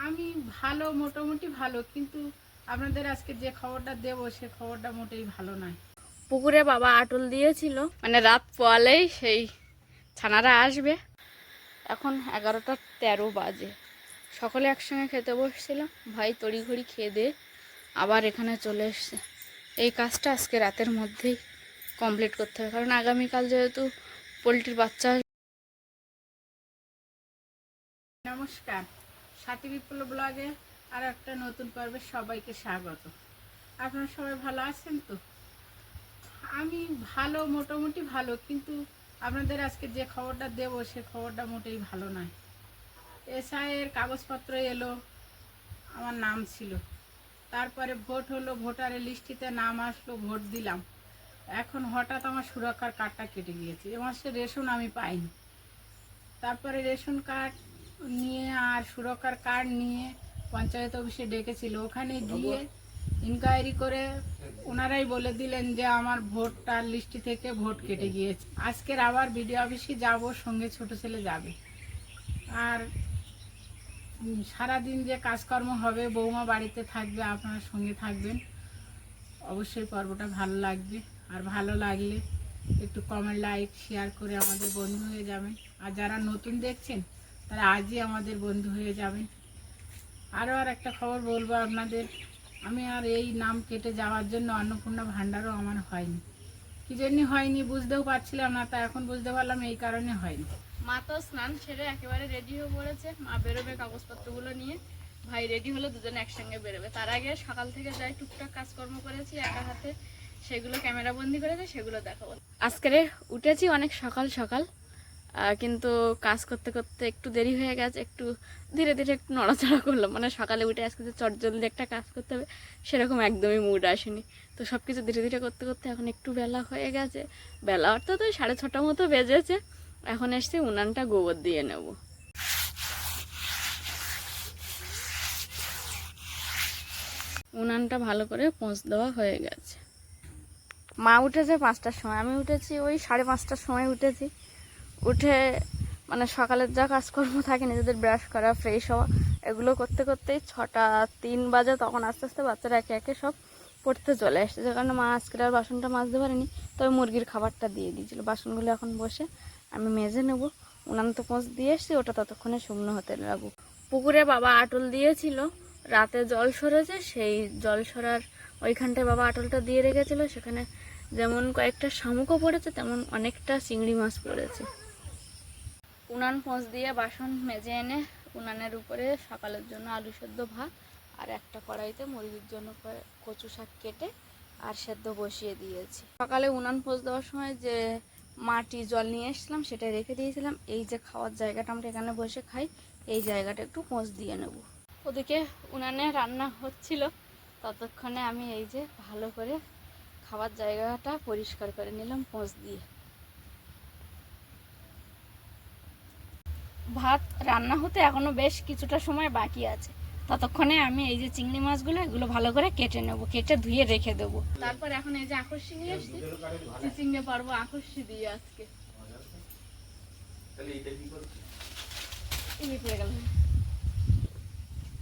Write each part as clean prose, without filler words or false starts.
আমি ভালো, মোটামুটি ভালো, কিন্তু আপনাদের আজকে যে খবরটা দেব সে খবরটা মোটেই ভালো নয়। পুকুরে বাবা আটল দিয়েছিল, মানে রাত পোয়ালেই সেই ছানারা আসবে। এখন 11:13 বাজে। সকলে একসঙ্গে খেতে বসছিলাম, ভাই তড়িঘড়ি খেয়ে দিয়ে আবার এখানে চলে এসছে। এই কাজটা আজকে রাতের মধ্যেই কমপ্লিট করতে হবে, কারণ আগামীকাল যেহেতু পোলট্রির বাচ্চা। নমস্কার, সাথী বিপ্লব ব্লগে আর একটা নতুন পর্বে সবাইকে স্বাগত। আপনারা সবাই ভালো আছেন তো? আমি ভালো, মোটামুটি ভালো, কিন্তু আপনাদের আজকে যে খবরটা দেব সে খবরটা মোটেই ভালো নয়। এসআইয়ের কাগজপত্র এলো, আমার নাম ছিল, তারপরে ভোট হলো, ভোটারের লিস্টিতে নাম আসলো, ভোট দিলাম। এখন হঠাৎ আমার সুরক্ষার কার্ডটা কেটে গিয়েছে। এ মাসে রেশন আমি পাইনি। তারপরে রেশন কার্ড নিয়ে আর সুরক্ষার কার্ড নিয়ে পঞ্চায়েত অফিসে ডেকেছিল। ওখানে গিয়ে ইনকোয়ারি করে ওনারাই বলে দিলেন যে আমার ভোটার লিস্টি থেকে ভোট কেটে গিয়েছে। আজকের আবার বিডিও অফিসে যাব, সঙ্গে ছোট ছেলে যাবে। আর সারাদিন যে কাজকর্ম হবে, বৌমা বাড়িতে থাকবে, আপনার সঙ্গে থাকবেন। অবশ্যই পর্বটা ভালো লাগবে, আর ভালো লাগলে একটু কমেন্ট, লাইক, শেয়ার করে আমাদের বন্ধু হয়ে যাবেন। আর যারা নতুন দেখছেন তারা আজই আমাদের বন্ধু হয়ে যাবেন। আর একটা খবর বলবো আপনাদের, আমি আর এই নাম কেটে যাওয়ার জন্য অন্নপূর্ণা ভাণ্ডারও আমার হয়নি। কী জন্য হয়নি বুঝতেও পারছিলাম না, তা এখন বুঝতে পারলাম এই কারণে হয়নি। মা তো স্নান সেরে একেবারে রেডি হয়ে পড়েছে, মা বেরোবে কাগজপত্রগুলো নিয়ে, ভাই রেডি হলে দুজনে একসঙ্গে বেরোবে। তার আগে সকাল থেকে যাই টুকটাক কাজকর্ম করেছি একা হাতে, সেগুলো ক্যামেরা বন্দি করেছে, সেগুলো দেখাবো। আজকে উঠেছি অনেক সকাল সকাল, কিন্তু কাজ করতে করতে একটু দেরি হয়ে গেছে, একটু ধীরে ধীরে একটু নড়াচড়া করলাম। মানে সকালে উঠে আজকে যে চটজলদি একটা কাজ করতে হবে সেরকম একদমই মুড আসেনি। তো সব কিছু ধীরে ধীরে করতে করতে এখন একটু বেলা হয়ে গেছে। বেলা অর্থাৎ ওই 6:30 মতো বেজেছে। এখন এসছি উনানটা গোবর দিয়ে নেব। উনানটা ভালো করে পোঁছ দেওয়া হয়ে গেছে। মা উঠেছে 5টার সময়, আমি উঠেছি ওই 5:30টার সময় উঠেছি। উঠে মানে সকালের যা কাজকর্ম থাকে, নিজেদের ব্রাশ করা, ফ্রেশ হওয়া, এগুলো করতে করতেই 6:03 বাজে। তখন আস্তে আস্তে বাচ্চারা একে একে সব পড়তে চলে আসছে, যে কারণে মা আজকে আর বাসনটা মাজতে পারেনি। তবে মুরগির খাবারটা দিয়ে দিয়েছিল। বাসনগুলো এখন বসে আমি মেজে নেব। উনান তো পোঁছ দিয়ে এসছি, ওটা ততক্ষণে শুকনো হতে লাগবো। পুকুরে বাবা আটল দিয়েছিল, রাতে জল সরেছে, সেই জল সরার ওইখানটায় বাবা আটলটা দিয়ে রেখেছিল। সেখানে যেমন কয়েকটা শামুকও পড়েছে, তেমন অনেকটা চিংড়ি মাছ পড়েছে। উনান পোঁছ দিয়ে বাসন মেজে এনে উনানের উপরে সকালের জন্য আলু সেদ্ধ ভাত আর একটা কড়াইতে মুরগির জন্য কচু শাক কেটে আর সেদ্ধ বসিয়ে দিয়েছি। সকালে উনান পোঁছ দেওয়ার সময় যে মাটি জল নিয়ে এসেছিলাম সেটা রেখে দিয়েছিলাম। এই যে খাওয়ার জায়গাটা আমরা এখানে বসে খাই, এই জায়গাটা একটু পোঁছ দিয়ে নেব। ওদিকে উনানে রান্না হচ্ছিল, ততক্ষণে আমি এই যে ভালো করে খাবার জায়গাটা পরিষ্কার করে নিলাম পোঁছ দিয়ে। ভাত রান্না হতে এখনো বেশ কিছুটা সময় বাকি আছে। ততক্ষণে আমি এই যে চিংড়ি মাছগুলো এগুলো ভালো করে কেটে নেব, কেটে ধুয়ে রেখে দেবো। তারপর এখন এই যে আকর্ষি নিয়ে এসছি, চিচিঙ্গে পারবো আকর্ষি দিয়ে আজকে।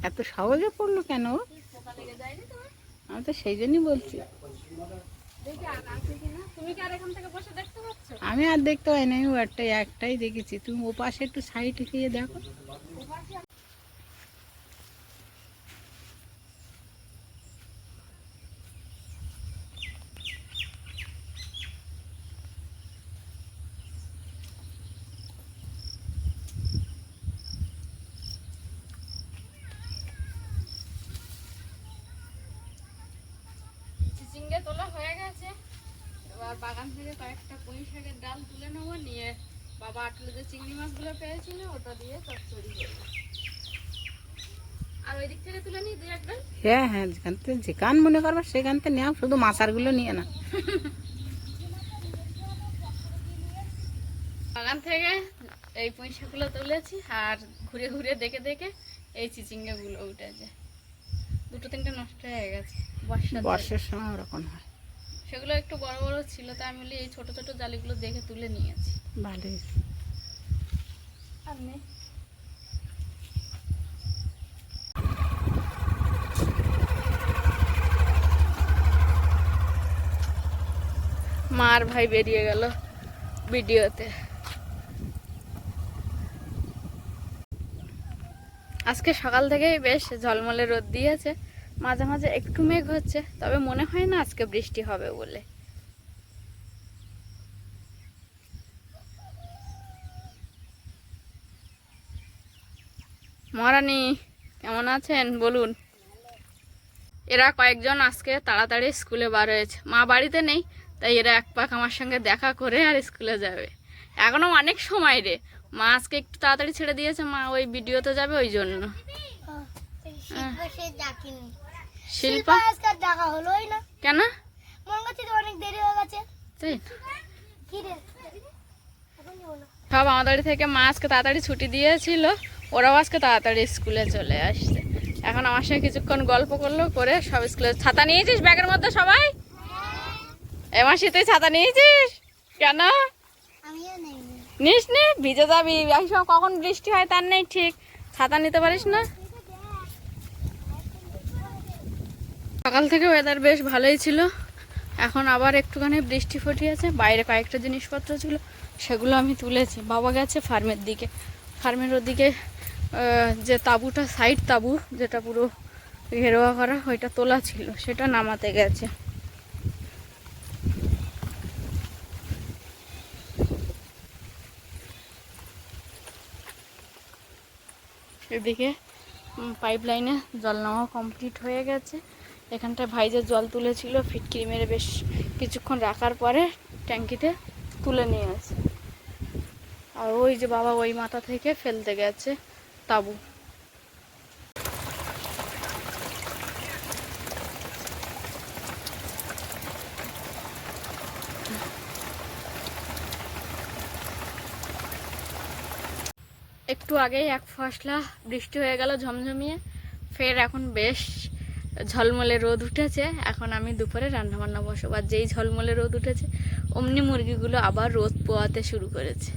এত সহজে পড়লো কেন? পোকা লেগে যায়নি তোমার? আমি তো সেই জন্যই বলছি। দেখি আর আছে কিনা। তুমি কি আর এখান থেকে বসে দেখতে পাচ্ছ? আমি আর দেখতে পাই না, আমি একটাই দেখেছি। তুমি ও পাশে একটু সাইড গিয়ে দেখো। চিচিঙ্গে তোলা হয়ে গেছে। এবার বাগান থেকে কয়েকটা পুঁই শাকের ডাল তুলে নেবো, নিয়ে বাবা আটলে যে চিংড়ি মাছগুলো পেয়েছিল ওটা দিয়ে চচ্চড়ি করবো। আর ওই দিক থেকে তুলে নিই 2-1 ডাল। হ্যাঁ হ্যাঁ, যেখান মনে করবা সেখান থেকে নেও, শুধু মাছারগুলো নিয়ে না। বাগান থেকে এই পুঁই শাকগুলো তুলেছি, আর ঘুরে ঘুরে দেখে দেখে এই চিচিঙ্গাগুলো উঠেছে। 2-3টে নষ্ট হয়ে গেছে বর্ষার সময় ওরকম হয়। সেগুলো একটু বড় বড় ছিল, তাই আমি বলি এই ছোট ছোট জালিগুলো দেখে তুলে নিয়েছি। ভালোই। মা আর ভাই বেরিয়ে গেল ভিডিওতে। আজকে সকাল থেকেই বেশ ঝলমলে রোদ দিয়েছে, মাঝে মাঝে একটু মেঘ হচ্ছে, তবে মনে হয় না আজকে বৃষ্টি হবে বলে। মহারানী কেমন আছেন বলুন। এরা কয়েকজন আজকে তাড়াতাড়ি স্কুলে বার হয়েছে, মা বাড়িতে নেই, তাই এরা এক পাক আমার সঙ্গে দেখা করে আর স্কুলে যাবে। এখনো অনেক সময় রে, মা আজকে একটু তাড়াতাড়ি ছেড়ে দিয়েছে, মা ওই ভিডিওতে যাবে ওই জন্য। শিল্পা দেখা হলোই না কেন? মন কাছে তো অনেক দেরি হয়ে গেছে। তাই কি রে এখন যাবো না। সব আমাদের বাড়ি থেকে মা আজকে তাড়াতাড়ি ছুটি দিয়েছিল, ওরাও আজকে তাড়াতাড়ি স্কুলে চলে আসছে। এখন আমার সঙ্গে কিছুক্ষণ গল্প করলো, করে সব স্কুলে। ছাতা নিয়েছিস ব্যাগের মধ্যে সবাই? এবার শীতে ছাতা নিয়েছিস কেন? আমিও নেই। নিস নে, ভিজে যাবি, এই সময় কখন বৃষ্টি হয় তার নেই ঠিক, ছাতা নিতে পারিস না। সকাল থেকে ওয়েদার বেশ ভালোই ছিল, এখন আবার একটুখানি বৃষ্টি ফটিয়েছে। বাইরে কয়েকটা জিনিসপত্র ছিল, সেগুলো আমি তুলেছি। বাবা গেছে ফার্মের দিকে, ফার্মের ওদিকে যে তাঁবুটা, সাইড তাঁবু যেটা পুরো ঘেরোয়া করা, ওইটা তোলা ছিল, সেটা নামাতে গেছে। এদিকে পাইপ লাইনে জল নেওয়া কমপ্লিট হয়ে গেছে। এখানটায় ভাই যে জল তুলেছিল ফিটকিরি মেরে বেশ কিছুক্ষণ রাখার পরে ট্যাঙ্কিতে তুলে নিয়ে আসে। আর ওই যে বাবা ওই মাথা থেকে ফেলতে গেছে তাঁবু। একটু আগেই এক ফসলা বৃষ্টি হয়ে গেল ঝমঝমিয়ে, ফের এখন বেশ ঝলমলে রোদ উঠেছে। এখন আমি দুপুরে রান্নাবান্না বসাবো, আর যেই ঝলমলে রোদ উঠেছে অমনি মুরগিগুলো আবার রোদ পোয়াতে শুরু করেছে।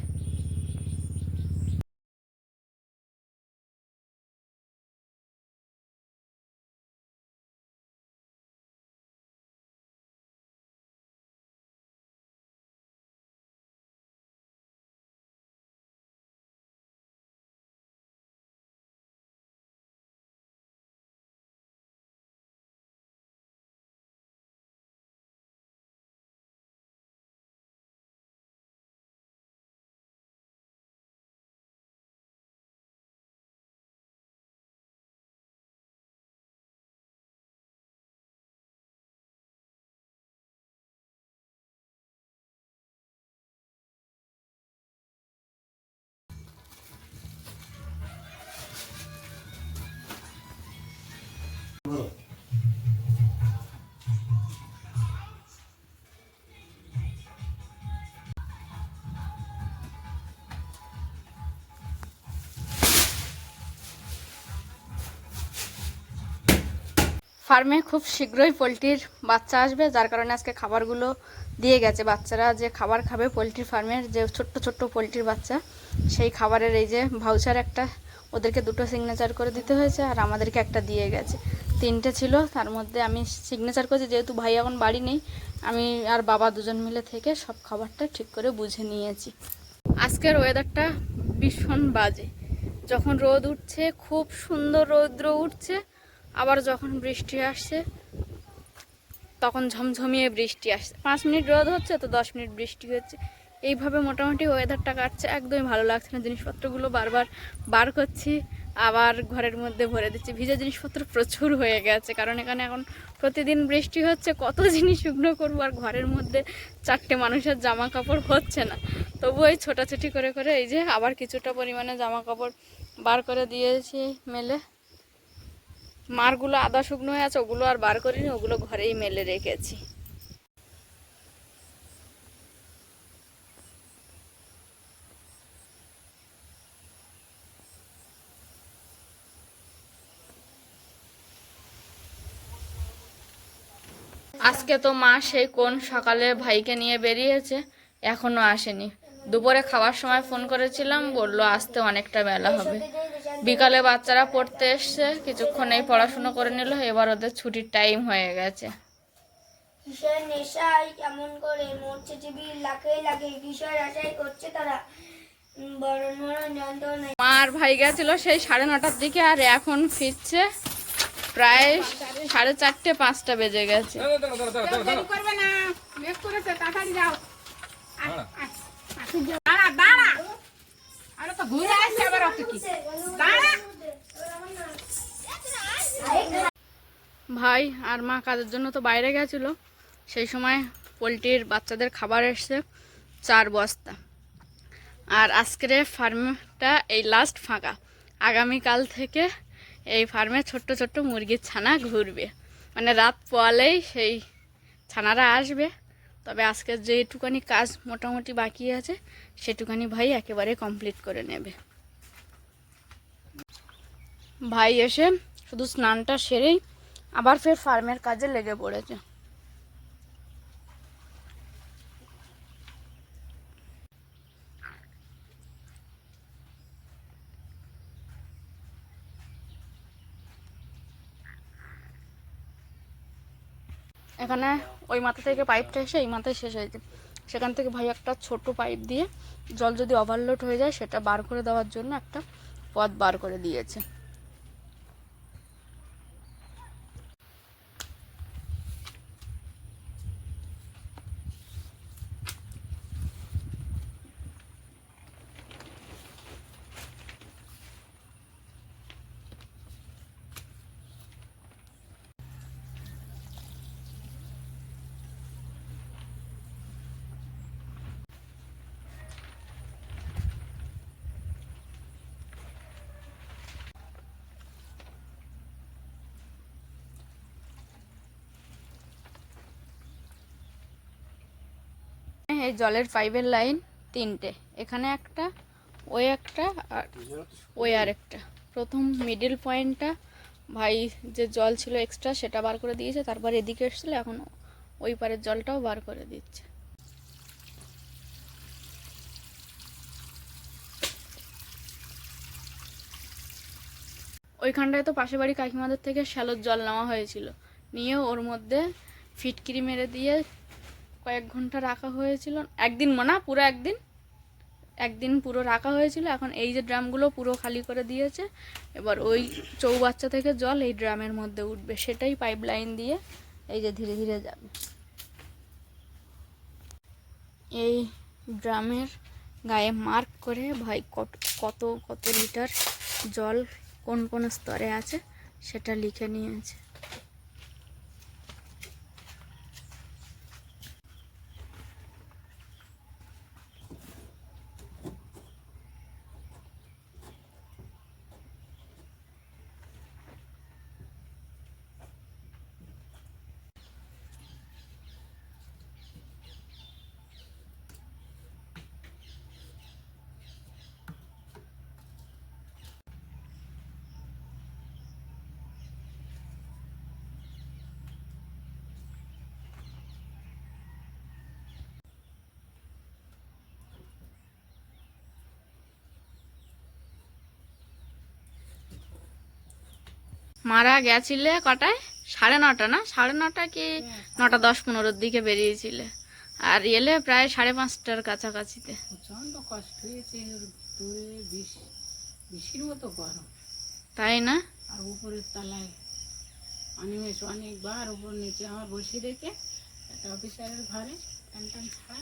ফার্মে খুব শীঘ্রই পোলট্রির বাচ্চা আসবে, যার কারণে আজকে খাবারগুলো দিয়ে গেছে। বাচ্চারা যে খাবার খাবে পোলট্রি ফার্মের, যে ছোট্ট ছোট্ট পোলট্রির বাচ্চা, সেই খাবারের এই যে ভাউচার একটা, ওদেরকে 2টো সিগনেচার করে দিতে হয়েছে, আর আমাদেরকে একটা দিয়ে গেছে। 3টে ছিল, তার মধ্যে আমি সিগনেচার করেছি, যেহেতু ভাই এখন বাড়ি নেই, আমি আর বাবা দুজন মিলে থেকে সব খাবারটা ঠিক করে বুঝে নিয়েছি। আজকের ওয়েদারটা ভীষণ বাজে, যখন রোদ উঠছে খুব সুন্দর রৌদ্র উঠছে, আবার যখন বৃষ্টি আসছে তখন ঝমঝমিয়ে বৃষ্টি আসছে। 5 মিনিট রোদ হচ্ছে তো 10 মিনিট বৃষ্টি হচ্ছে, এইভাবে মোটামুটি ওয়েদারটা কাটছে। একদমই ভালো লাগছে না, জিনিসপত্রগুলো বারবার বার করছি, আবার ঘরের মধ্যে ভরে দিচ্ছি। ভিজে জিনিসপত্র প্রচুর হয়ে গেছে, কারণ এখানে এখন প্রতিদিন বৃষ্টি হচ্ছে, কত জিনিস শুকনো করবো, আর ঘরের মধ্যে 4টে মানুষের জামা কাপড় হচ্ছে না। তবু ওই ছোটাছুটি করে করে এই যে আবার কিছুটা পরিমাণে জামা কাপড় বার করে দিয়েছি মেলে। মারগুলো আদা শুকনো হয়ে আছে, ওগুলো আর বার করিনি, ওগুলো ঘরেই মেলে রেখেছি। আজকে তো মা সেই কোন সকালে ভাইকে নিয়ে বেরিয়েছে, এখনো আসেনি। দুপুরে খাওয়ার সময় ফোন করেছিলাম, বললো আসতে অনেকটা বেলা হবে। বিকালে বাচ্চারা পড়তে এসছে, কিছুক্ষণ এই পড়াশুনো করে নিল, এবার ওদের ছুটির টাইম হয়ে গেছে। কিসের নেশায় কেমন করে মরছে টিভি লাখে লাখে কিসের আশায় করছে তারা বড় মরণ যন্ত্রণায়। মার ভাই গেছিল সেই 9:30টার দিকে, আর এখন ফিরছে প্রায় 4:30 5টা বেজে গেছে। কেউ দেরি করবে না, মেঘ করেছে, তাড়াতাড়ি যাও। আয়, আয়, আয়। দাঁড়া দাঁড়া, আরে তো ঘুরে আসছে আবার অত কি, দাঁড়া। ভাই আর মা কাজের জন্য তো বাইরে গেছিলো, সেই সময় পোলট্রির বাচ্চাদের খাবার এসছে 4 বস্তা। আর আজকের ফার্মটা এই লাস্ট ফাঁকা, আগামীকাল থেকে এই ফার্মে ছোট্ট ছোট্ট মুরগির ছানা ঘুরবে, মানে রাত পোয়ালেই সেই ছানারা আসবে। তবে আজকের যেটুকানি কাজ মোটামুটি বাকি আছে সেটুকানি ভাই একেবারে কমপ্লিট করে নেবে। ভাই এসে শুধু স্নানটা সেরেই আবার ফের ফার্মের কাজে লেগে পড়েছে। এখানে ওই মাথা থেকে পাইপটা এসে এই মাথায় শেষ হয়েছে, সেখান থেকে ভাই একটা ছোট পাইপ দিয়ে জল যদি ওভারলোড হয়ে যায় সেটা বার করে দেওয়ার জন্য একটা পথ বার করে দিয়েছে। এই জলের পাইপের লাইন 3টে, এখানে একটা, ওই একটা, আর ওই আর একটা। প্রথম মিডল পয়েন্টটা ভাই যে জল ছিল এক্সট্রা সেটা বার করে দিয়েছে, তারপর এদিকে এসেছিল, এখন ওই পারের জলটাও বার করে দিচ্ছে। ওইখানটায় তো পাশের বাড়ি কাকিমাদের থেকে শ্যালোর জল নেওয়া হয়েছিল, নিয়ে ওর মধ্যে ফিটকিরি মেরে দিয়ে কয়েক ঘন্টা রাখা হয়েছিল, একদিন না পুরো একদিন পুরো রাখা হয়েছিল। এখন এই যে ড্রামগুলো পুরো খালি করে দিয়েছে, এবার ওই চৌবাচ্চা থেকে জল এই ড্রামের মধ্যে উঠবে, সেটাই পাইপ লাইন দিয়ে এই যে ধীরে ধীরে যাবে। এই ড্রামের গায়ে মার্ক করে ভাই কত কত লিটার জল কোন কোন স্তরে আছে সেটা লিখে নিয়েছে। মারা গেছিলে কটায়? 9:30 না, 9:30 কি 9টা 10-15 দিকে বেরিয়েছিলে, আর এলে প্রায় 5:30টার কাছাকাছিতে। প্রচন্ড কষ্ট হয়েছে, দূরে বৃষ্টির মতো গরম, তাই না? আর উপরের তলায় অনিমেষ অনেকবার উপর নিচে আমার বসিয়ে রেখে একটা অফিসারের ঘরে ফ্যান ছাড়া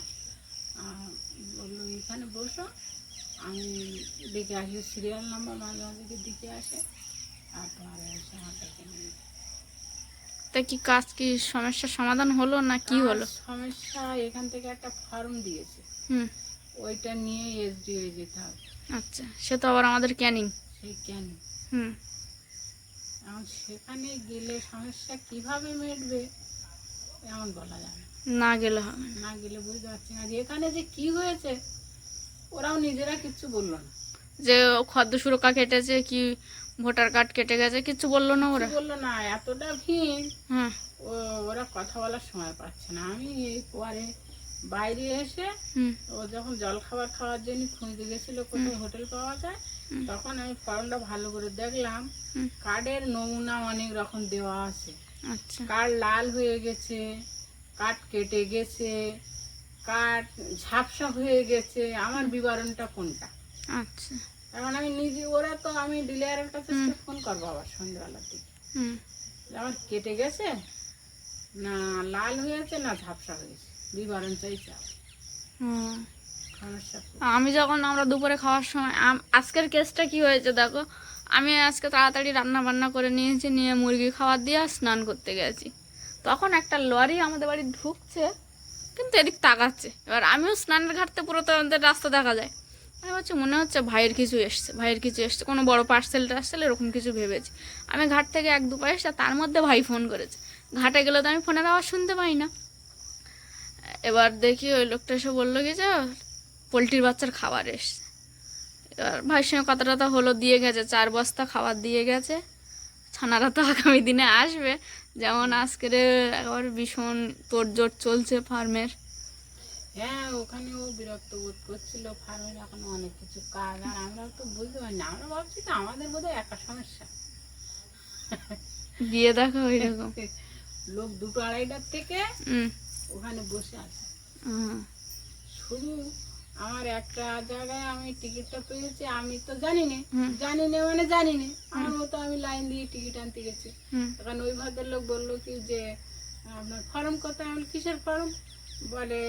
বললো এখানে বসো, আমি দেখে আসি, সিরিয়াল নাম্বার মাঝে মাঝে দিকে আসে, আর তোমার এসে আমার ডেকে নিয়ে যায়। তা কি কাজ, কি সমস্যার সমাধান হলো না কি হলো? সমস্যা এখান থেকে একটা ফর্ম দিয়েছে, হুম, ওইটা নিয়ে এসডিও যেতে হবে। আচ্ছা, সে তো আবার আমাদের ক্যানিং। সেই কেন হুম, এখন সেখানে গেলে সমস্যা কিভাবে মিটবে এমন বলা যায় না, না গেলে হবে না। না গেলে বুঝতে পারছি না। আর এখানে যে কি হয়েছে ওরাও নিজেরা কিচ্ছু বললো না, যে খাদ্য সুরক্ষা কেটেছে কি ভোটার কার্ড কেটে গেছে কিছু বললো না ওরা? বললো না, এতটা ভিড় হ্যাঁ, ওরা কথা বলার সময় পাচ্ছে না। আমি এই পরে বাইরে এসে হুম, ও যখন জল খাবার খাওয়ার জন্য খুঁজতে গেছিল কোথায় হোটেল পাওয়া যায়, তখন আমি ফর্মটা ভালো করে দেখলাম, হুম, কার্ডের নমুনা অনেক রকম দেওয়া আছে, আচ্ছা, কার্ড লাল হয়ে গেছে, কাঠ কেটে গেছে, কাঠ ঝাপসা হয়ে গেছে, আমার বিবরণটা কোনটা? আচ্ছা। এখন আমি নিজে, ওরা তো, আমি ডিলারের কাছে ফোন করবো আবার সন্ধ্যাবেলার দিকে, হুম যে আমার কেটে গেছে না লাল হয়েছে না ঝাপসা হয়েছে, বিবরণ চাইছে আবার। হুম। সমস্যা কি? আমি যখন আমরা দুপুরে খাওয়ার সময় আজকের কেসটা কি হয়েছে দেখো, আমি আজকে তাড়াতাড়ি রান্না বান্না করে নিয়েছি, নিয়ে মুরগি খাবার দিয়ে আর স্নান করতে গেছি। তখন একটা লরি আমাদের বাড়ি ঢুকছে, কিন্তু এদিক তাকাচ্ছে। এবার আমিও স্নানের ঘাটতে পুরো তো আমাদের রাস্তা দেখা যায়। আমি ভাবছি মনে হচ্ছে ভাইয়ের কিছু এসছে, ভাইয়ের কিছু এসছে, কোনো বড় পার্সেল টার্সেল এরকম কিছু ভেবেছি। আমি ঘাট থেকে এক দু পা এসে তার মধ্যে ভাই ফোন করেছে। ঘাটে গেলে তো আমি ফোনের আওয়াজ শুনতে পাই না। এবার দেখি ওই লোকটা এসে বললো কি যে পোলট্রির বাচ্চার খাবার এসছে। এবার ভাইয়ের সঙ্গে কথা টথা হলো, দিয়ে গেছে 4 বস্তা খাবার দিয়ে গেছে। ছানারা তো আগামী দিনে আসবে, যেমন আজকের একবার ভীষণ তোড়জোড় চলছে ফার্মের। হ্যাঁ, ওখানে ও বিরক্ত বোধ করছিল, ফার্মের এখনো অনেক কিছু কাজ, আর আমরা তো বুঝতে পারি না, আমরা ভাবছি তো আমাদের বোধহয় একা সমস্যা। গিয়ে দেখো ওই রকম লোক 2-2:30টার থেকে হুম ওখানে বসে আছে। হুম শুধু আমার একটা জায়গায় আমি টিকিটটা পেয়েছি, আমি তো জানি না, হুম। মানে জানি না, আমার মতো আমি লাইন দিয়ে টিকিট আনতে গেছি। হুম তখন ওই ভদ্রলোক বললো কি যে আপনার ফর্ম কোথায়? আমি বললাম, কিসের ফর্ম? বলে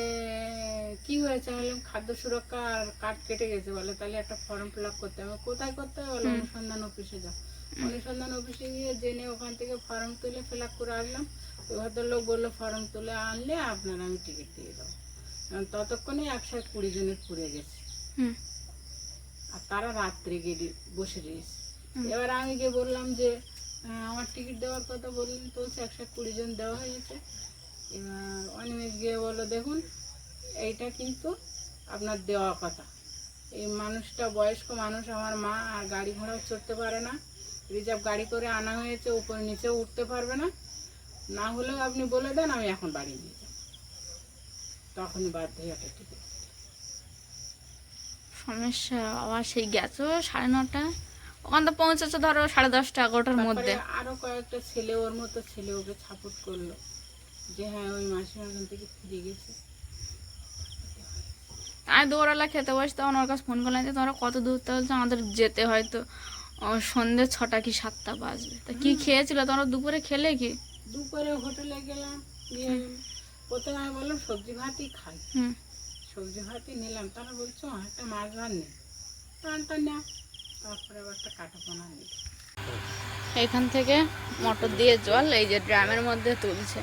কি হয়েছে? আমি বললাম খাদ্য সুরক্ষা আর কার্ড কেটে গেছে। বলে তাহলে একটা ফর্ম ফিল আপ করতে হবে। কোথায় করতে হবে? বলে অনুসন্ধান অফিসে যাও। অনুসন্ধান অফিসে গিয়ে জেনে ওখান থেকে ফর্ম তুলে ফিল আপ করে আসলাম। ওই ভদ্রলোক বললো ফর্ম তুলে আনলে আপনার আমি টিকিট দিয়ে দেবো। ততক্ষণে 120 জনের পুড়ে গেছে, হুম আর তারা রাত্রে গিয়ে বসে রয়েছে। এবার আমি গিয়ে বললাম যে আমার টিকিট দেওয়ার কথা বললেন, তো 120 জন দেওয়া হয়েছে। এবার অনিমেষ গিয়ে বললো দেখুন এইটা কিন্তু আপনার দেওয়া কথা, এই মানুষটা বয়স্ক মানুষ, আমার মা, আর গাড়ি ঘোড়াও চড়তে পারে না, রিজার্ভ গাড়ি করে আনা হয়েছে, উপরে নিচেও উঠতে পারবে না, না হলেও আপনি বলে দেন আমি এখন বাড়ি নিয়ে যাব। তখনই বাধ্য হয়ে একটা টিকিট। সমস্যা আবার সেই গেছো 9:30, ওখান তো পৌঁছেছে ধরো 10:30 11টার মধ্যে। আরো কয়েকটা ছেলে, ওর মতো ছেলে ওকে সাপোর্ট করলো যে হ্যাঁ ওই মাসিমা ওখান থেকে ফিরে গেছে। আমি দুপুরবেলা খেতে বসে তখন ওর কাছে ফোন করলাম যে তোমরা কত দূর? তো বলছে আমাদের যেতে হয়তো সন্ধ্যে 6টা কি 7টা বাজবে। তা কি খেয়েছিল তোমরা দুপুরে? খেলে কি? দুপুরে হোটেলে গেলাম, গিয়ে প্রথমে আমি বললাম সবজি ভাতই খাই, হুম সবজি ভাতই নিলাম। তারা বলছো একটা মাছ ভাত নেই, প্রাণটা নেওয়া, তারপরে আবার একটা কাটাপোনা নিই। এখান থেকে মোটর দিয়ে জল এই যে ড্রামের মধ্যে তুলছে।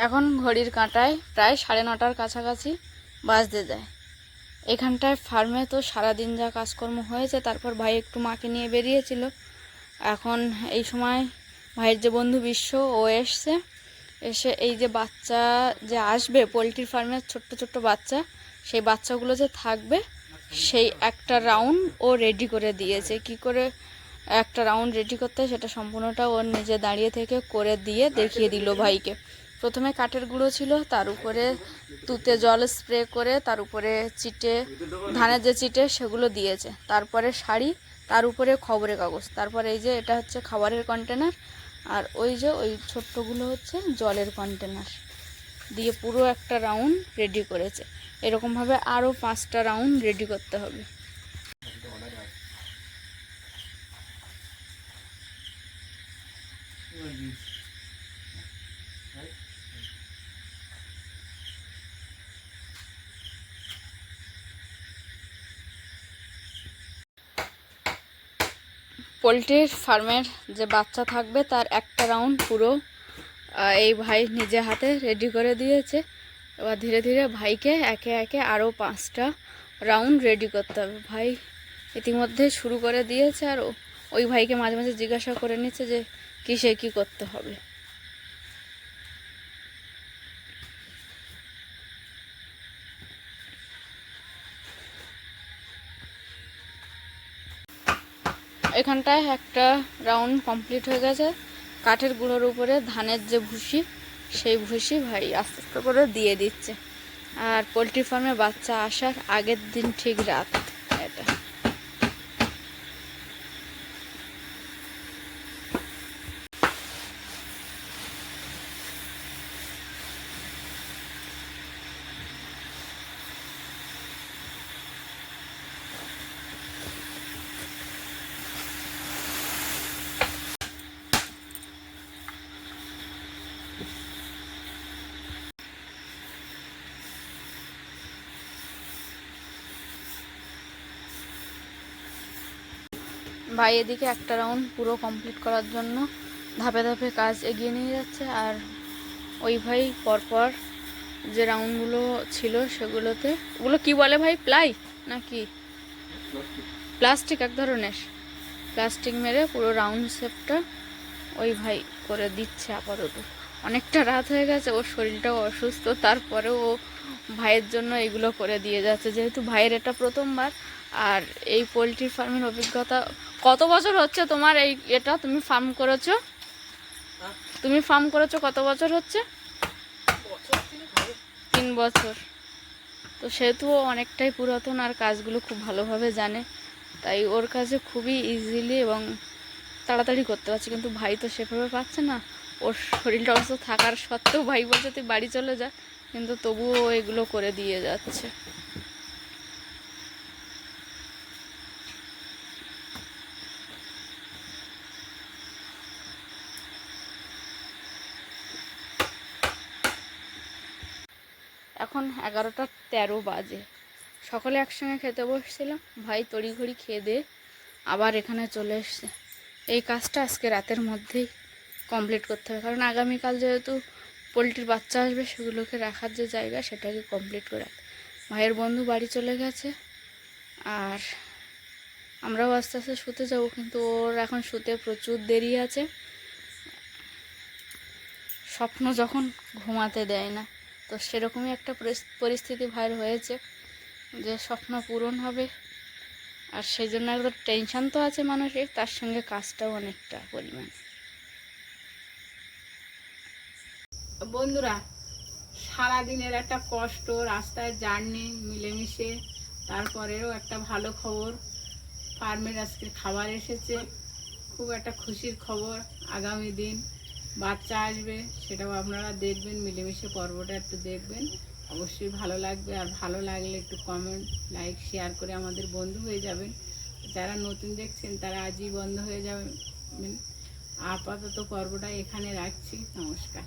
এখন ঘড়ির কাঁটায় প্রায় 9:30টার কাছাকাছি বাজতে যায়। এখানটায় ফার্মে তো সারাদিন যা কাজকর্ম হয়েছে, তারপর ভাই একটু মাকে নিয়ে বেরিয়েছিল। এখন এই সময় ভাইয়ের যে বন্ধু বিশ্ব, ও এসছে, এসে এই যে বাচ্চা যে আসবে পোলট্রির ফার্মের ছোট্ট ছোট্ট বাচ্চা, সেই বাচ্চাগুলো যে থাকবে সেই একটা রাউন্ড ও রেডি করে দিয়েছে। কি করে একটা রাউন্ড রেডি করতে হয় সেটা সম্পূর্ণটা ওর নিজে দাঁড়িয়ে থেকে করে দিয়ে দেখিয়ে দিল ভাইকে। প্রথমে কাঠের গুঁড়ো ছিল, তার উপরে তুতে জল স্প্রে করে, তার উপরে চিটে, ধানের যে চিটে সেগুলো দিয়েছে, তারপরে শাড়ি, তার উপরে খবরের কাগজ, তারপরে এই যে এটা হচ্ছে খাবারের কন্টেনার, আর ওই যে ওই ছোট্টগুলো হচ্ছে জলের কন্টেনার দিয়ে পুরো একটা রাউন্ড রেডি করেছে। এরকমভাবে আরও 5টা রাউন্ড রেডি করতে হবে। পোলট্রির ফার্মের যে বাচ্চা থাকবে তার একটা রাউন্ড পুরো এই ভাই নিজে হাতে রেডি করে দিয়েছে। এবার ধীরে ধীরে ভাইকে একে একে আরও 5টা রাউন্ড রেডি করতে হবে। ভাই ইতিমধ্যে শুরু করে দিয়েছে, আর ওই ভাইকে মাঝে মাঝে জিজ্ঞাসা করে নিচ্ছে যে কিসে কী করতে হবে। এখানটায় একটা রাউন্ড কমপ্লিট হয়ে গেছে। কাঠের গুঁড়োর উপরে ধানের যে ভুসি, সেই ভুসি ভাই আস্তে আস্তে করে দিয়ে দিচ্ছে। আর পোলট্রি ফার্মে বাচ্চা আসার আগের দিন ঠিক রাত এটা। ভাই এদিকে একটা রাউন্ড পুরো কমপ্লিট করার জন্য ধাপে ধাপে কাজ এগিয়ে নিয়ে যাচ্ছে, আর ওই ভাই পরপর যে রাউন্ডগুলো ছিল সেগুলোতে, ওগুলো কি বলে ভাই, প্লাই নাকি প্লাস্টিক, এক ধরনের প্লাস্টিক মেরে পুরো রাউন্ড শেপটা ওই ভাই করে দিচ্ছে আপাতত। অনেকটা রাত হয়ে গেছে, ওর শরীরটাও অসুস্থ, তারপরেও ও ভাইয়ের জন্য এগুলো করে দিয়ে যাচ্ছে, যেহেতু ভাইয়ের এটা প্রথমবার। আর এই পোলট্রি ফার্মের অভিজ্ঞতা কত বছর হচ্ছে তোমার? এটা তুমি ফার্ম করেছো, কত বছর হচ্ছে? 3 বছর। তো সেহেতু ও অনেকটাই পুরাতন আর কাজগুলো খুব ভালোভাবে জানে, তাই ওর কাছে খুবই ইজিলি এবং তাড়াতাড়ি করতে পারছে। কিন্তু ভাই তো সেভাবে পাচ্ছে না, ওর শরীরটা অসুস্থ থাকার সত্ত্বেও ভাই বলছে তুই বাড়ি চলে যা, কিন্তু তবুও ও এগুলো করে দিয়ে যাচ্ছে। এখন 11:13 বাজে, সকলে একসঙ্গে খেতে বসছিলাম, ভাই তড়িঘড়ি খেয়ে দিয়ে আবার এখানে চলে এসছে। এই কাজটা আজকে রাতের মধ্যেই কমপ্লিট করতে হবে, কারণ আগামীকাল যেহেতু পোলট্রির বাচ্চা আসবে, সেগুলোকে রাখার যে জায়গা সেটাকে কমপ্লিট করে রাখতে। ভাইয়ের বন্ধু বাড়ি চলে গেছে, আর আমরাও আস্তে আস্তে শুতে যাব, কিন্তু ওর এখন শুতে প্রচুর দেরি আছে। স্বপ্ন যখন ঘুমাতে দেয় না, তো সেরকমই একটা পরিস্থিতি ভাইয়ের হয়েছে যে স্বপ্ন পূরণ হবে, আর সেই জন্য একদম টেনশন তো আছে মানুষের, তার সঙ্গে কাজটাও অনেকটা পরিমাণ। বন্ধুরা, সারাদিনের একটা কষ্ট, রাস্তায় জার্নি, মিলেমিশে, তারপরেও একটা ভালো খবর, ফার্মের আজকে খাবার এসেছে। খুব একটা খুশির খবর। আগামী দিন বাচ্চা আসবে, সেটাও আপনারা দেখবেন, মিলেমিশে পর্বটা একটু দেখবেন, অবশ্যই ভালো লাগবে। আর ভালো লাগলে একটু কমেন্ট, লাইক, শেয়ার করে আমাদের বন্ধু হয়ে যাবেন। যারা নতুন দেখছেন তারা আজই বন্ধ হয়ে যাবেন। আপাতত পর্বটা এখানে রাখছি। নমস্কার।